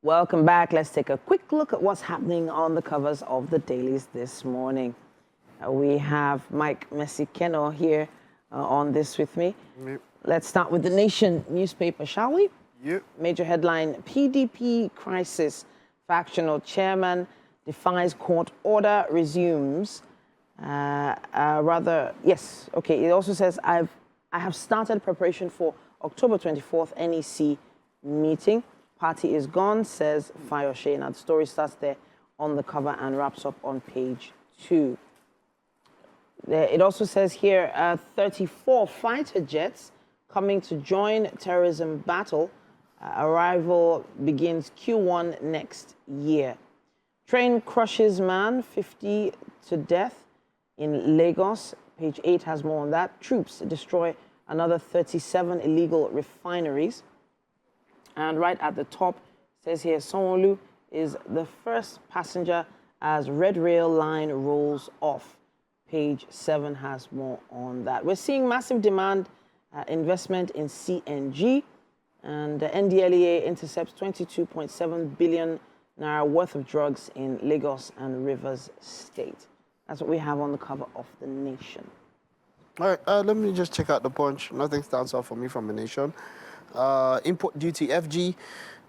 Welcome back. Let's take a quick look at what's happening on the covers of the dailies this morning. We have Mike Messi-Keno here on this with me. Yep. Let's start with the Nation newspaper, shall we? Yep. Major headline, PDP crisis. Factional chairman defies court order, resumes. Yes, okay. It also says, I have started preparation for October 24th NEC meeting. Party is gone, says Fayose. Now, the story starts there on the cover and wraps up on page 2. It also says here, 34 fighter jets coming to join terrorism battle. Arrival begins Q1 next year. Train crushes man, 50 to death in Lagos. Page 8 has more on that. Troops destroy another 37 illegal refineries. And right at the top, it says here, Sanwo-Olu is the first passenger as Red Rail line rolls off. Page 7 has more on that. We're seeing massive demand, investment in CNG, and the NDLEA intercepts 22.7 billion naira worth of drugs in Lagos and Rivers State. That's what we have on the cover of the Nation. All right, let me just check out the Punch. Nothing stands out for me from the Nation. Import duty FG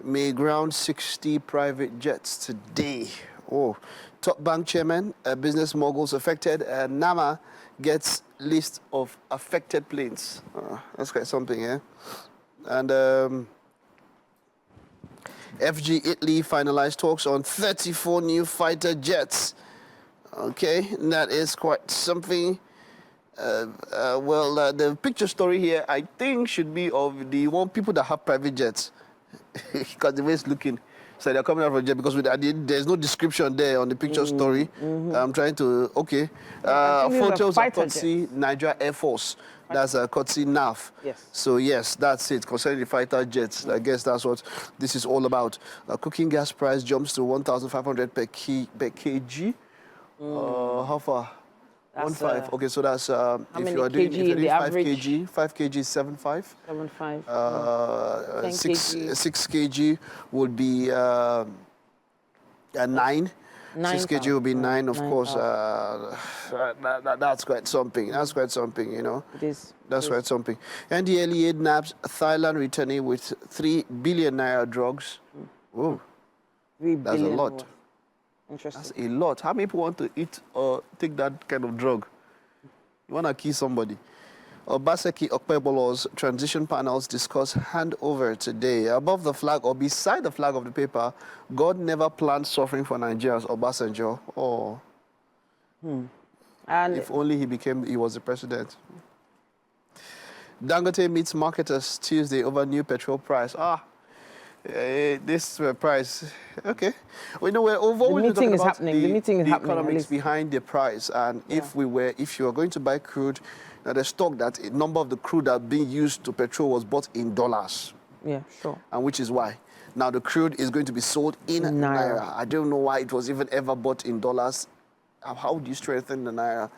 may ground 60 private jets today. Oh, top bank chairman, business moguls affected, and NAMA gets list of affected planes. That's quite something, eh? And FG Italy finalized talks on 34 new fighter jets. Okay, that is quite something. The picture story here, I think, should be of the one people that have private jets. Because the way it's looking. So they're coming out of a jet because there's no description there on the picture story. I'm trying to, okay. Photos of Kotsi, Nigeria Air Force. That's Kotsi NAF. Yes. So yes, that's it. Concerning the fighter jets, I guess that's what this is all about. Cooking gas price jumps to 1,500 per kg. How far? 1.5. Okay, so that's if you are doing 5 kg, 5 kg is 7.5. 7.5. 6 kg would be 9. 6 kg would be 9, of course. That's quite something. That's quite something, you know. It is. That's quite something. NDLEA nabbed Thailand returnee with 3 billion naira drugs. Whoa, that's a lot. Worth. Interesting. That's a lot. How many people want to eat or take that kind of drug? You want to kill somebody. Obaseki Okpebolo's transition panels discuss handover today. Above the flag or beside the flag of the paper, God never planned suffering for Nigerians. Obasanjo. Oh. And if only he was the president. Dangote meets marketers Tuesday over new petrol price. This price, okay. We know we're over. The meeting is happening. The meeting is happening. The economics behind the price, and if you are going to buy crude, now the stock that a number of the crude that being used to petrol was bought in dollars. Yeah, sure. And which is why now the crude is going to be sold in naira. I don't know why it was even ever bought in dollars. How do you strengthen the naira?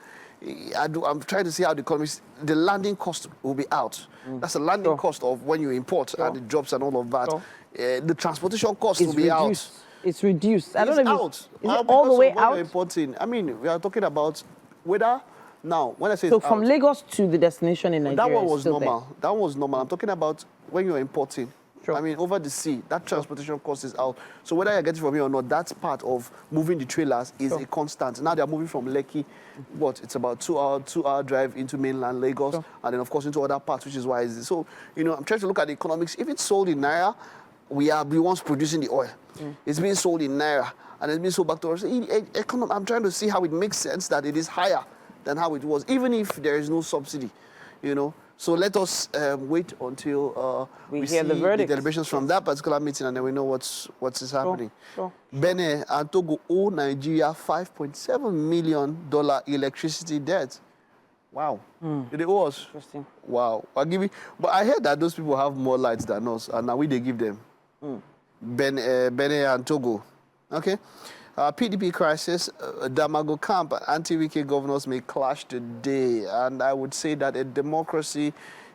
I'm trying to see how the landing cost will be out. That's the landing cost of when you import and the jobs and all of that. The transportation cost will be out. It's reduced. I don't know if it's is it all the way out? Importing. I mean, we are talking about whether now when I say so from Lagos to the destination in Nigeria. That one was normal. There. That was normal. I'm talking about when you're importing. Sure. I mean, over the sea, that transportation cost is out. So whether you're getting from here or not, that's part of moving the trailers is a constant. Now they're moving from Lekki, it's about 2-hour drive into mainland Lagos, and then of course into other parts, which is why it's so. You know, I'm trying to look at the economics. If it's sold in naira, we are the ones producing the oil. It's being sold in naira, and it's being sold back to us. I'm trying to see how it makes sense that it is higher than how it was, even if there is no subsidy. You know. So let us wait until we hear the verdict, the deliberations from that particular meeting, and then we know what is happening. Benin and Togo owe Nigeria $5.7 million electricity debt. Wow. It was. Interesting. Wow. But I heard that those people have more lights than us, and now they give them. Benin and Togo. Okay. PDP crisis, Damago camp, anti-Wike governors may clash today. And I would say that a democracy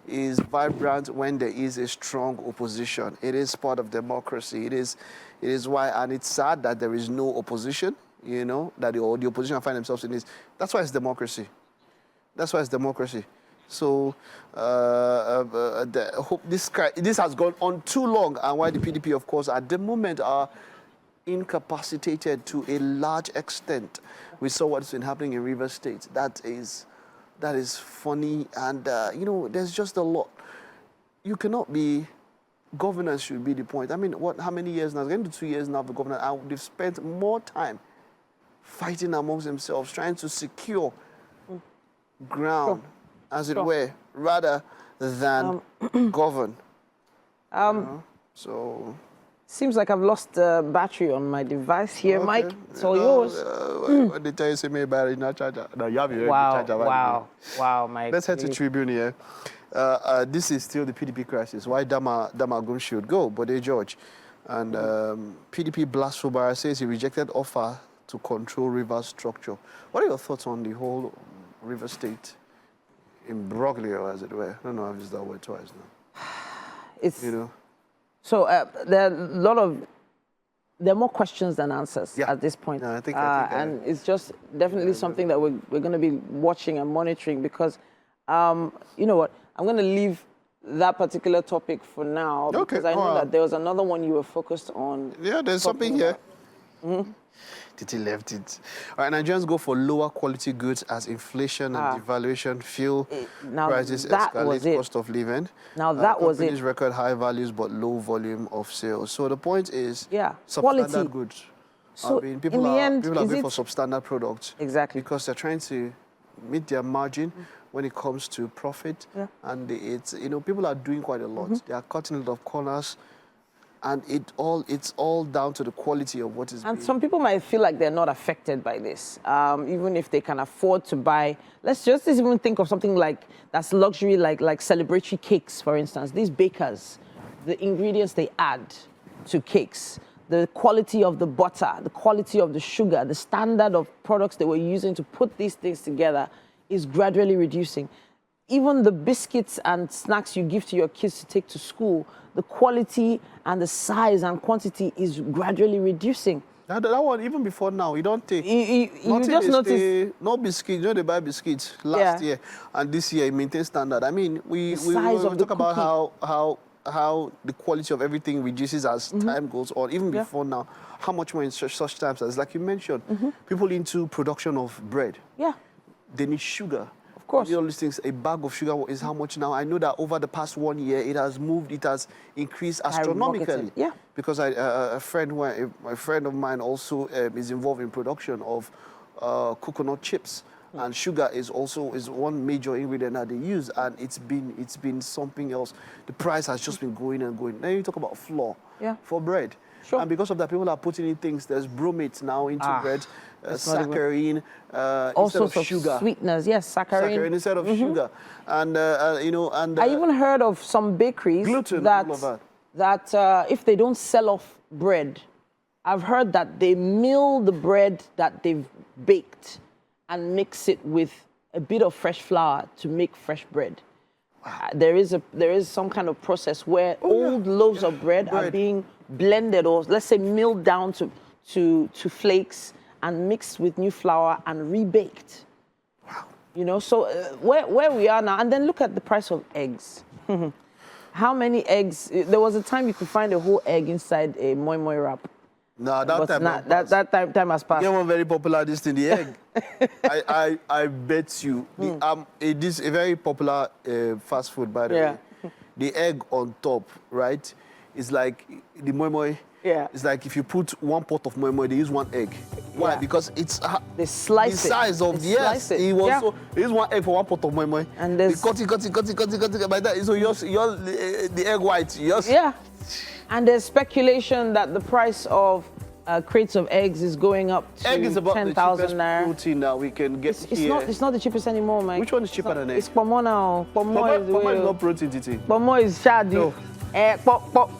is vibrant when there is a strong opposition. It is part of democracy. It is why, and it's sad that there is no opposition, you know, that the opposition find themselves in this. That's why it's democracy. That's why it's democracy. So hope this has gone on too long, and why the PDP, of course, at the moment are incapacitated to a large extent. We saw what's been happening in Rivers State. That is funny, and you know, there's just a lot. You cannot be. Governance should be the point. I mean, how many years now? It's getting to 2 years now of the government, and they've spent more time fighting amongst themselves, trying to secure ground, as it were, rather than govern. So. Seems like I've lost the battery on my device here, okay. Mike. It's all yours. When they tell you, say, maybe battery not charger. No, you have your charger. Wow, Mike. Let's head to Tribune here. This is still the PDP crisis. Why Damagum should go, Bode George. And PDP blast Fubara says he rejected offer to control river structure. What are your thoughts on the whole River State imbroglio, as it were? I don't know if I've used that word twice now. It's, you know. So there are more questions than answers at this point. No, I think and it's just definitely something that we're going to be watching and monitoring, because, you know what, I'm going to leave that particular topic for now, because I know that there was another one you were focused on. Yeah, there's something here. Titi left it. All right, Nigerians go for lower quality goods as inflation and devaluation fuel prices escalate, cost of living. Now that was it. Companies record high values but low volume of sales. So the point is, quality goods. So people are going for substandard products. Exactly. Because they're trying to meet their margin when it comes to profit. And it's, you know, people are doing quite a lot. They are cutting a lot of corners. And it's all down to the quality of what is being. And some people might feel like they're not affected by this, even if they can afford to buy. Let's just even think of something like that's luxury, like celebratory cakes, for instance. These bakers, the ingredients they add to cakes, the quality of the butter, the quality of the sugar, the standard of products they were using to put these things together is gradually reducing. Even the biscuits and snacks you give to your kids to take to school, the quality and the size and quantity is gradually reducing. That one, even before now, you don't take. You just notice. No biscuits, you know, they buy biscuits last year, and this year it maintains standard. I mean, we talk about how the quality of everything reduces as time goes on, even before now. How much more in such times as, like you mentioned, people into production of bread. Yeah. They need sugar. Of course. All these things, a bag of sugar is how much now? I know that over the past 1 year, it has increased astronomically. Yeah. Because a friend of mine also is involved in production of coconut chips. And sugar is one major ingredient that they use, and it's been something else. The price has just been going and going. Then you talk about flour for bread. Sure. And because of that, people are putting in things. There's bromate now into bread, saccharin instead of sugar. Sweeteners, yes, saccharin instead of sugar, and you know, and I even heard of some bakeries gluten, that all of that if they don't sell off bread, I've heard that they mill the bread that they've baked and mix it with a bit of fresh flour to make fresh bread. Wow. There is some kind of process where old loaves of bread are being blended, or let's say milled down to flakes and mixed with new flour and rebaked. Wow. You know, so where we are now, and then look at the price of eggs. How many eggs? There was a time you could find a whole egg inside a moi moi wrap. No, that time has passed. You know, one very popular dish in the egg. I bet you. It is a very popular fast food, by the way. The egg on top, right, is like the moi moi. Yeah. It's like if you put one pot of moi moi, they use one egg. Why? Yeah. Because it's they slice the size of the yes. It was so they use one egg for one pot of moi moi. And there's cut it. By that, so the egg white. And there's speculation that the price of crates of eggs is going up to 10,000 naira. Egg is about the cheapest protein that we can get here. It's not the cheapest anymore, man. Which one is cheaper than egg? It's pomo now. Pomo is not protein, Titi. Pomo is shad. No.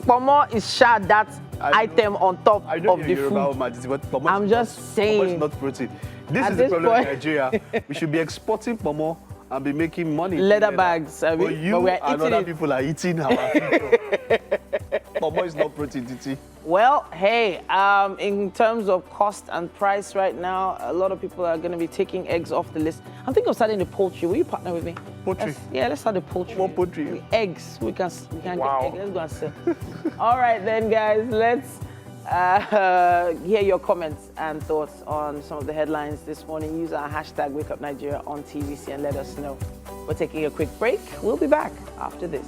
Pomo is shad, that item on top of the food. I'm just saying. Pomo is not protein. This is the problem in Nigeria. We should be exporting pomo and be making money. Leather bags. But you but we're and eating other it. people are eating our food. Pomo is not protein, Titi. Well, hey, in terms of cost and price right now, a lot of people are going to be taking eggs off the list. I'm thinking of starting the poultry. Will you partner with me? Poultry? Let's start the poultry. More poultry. Eggs. We can Wow. get eggs. Let's go and sell. All right then, guys. Let's hear your comments and thoughts on some of the headlines this morning. Use our hashtag WakeUpNigeria on TVC and let us know. We're taking a quick break. We'll be back after this.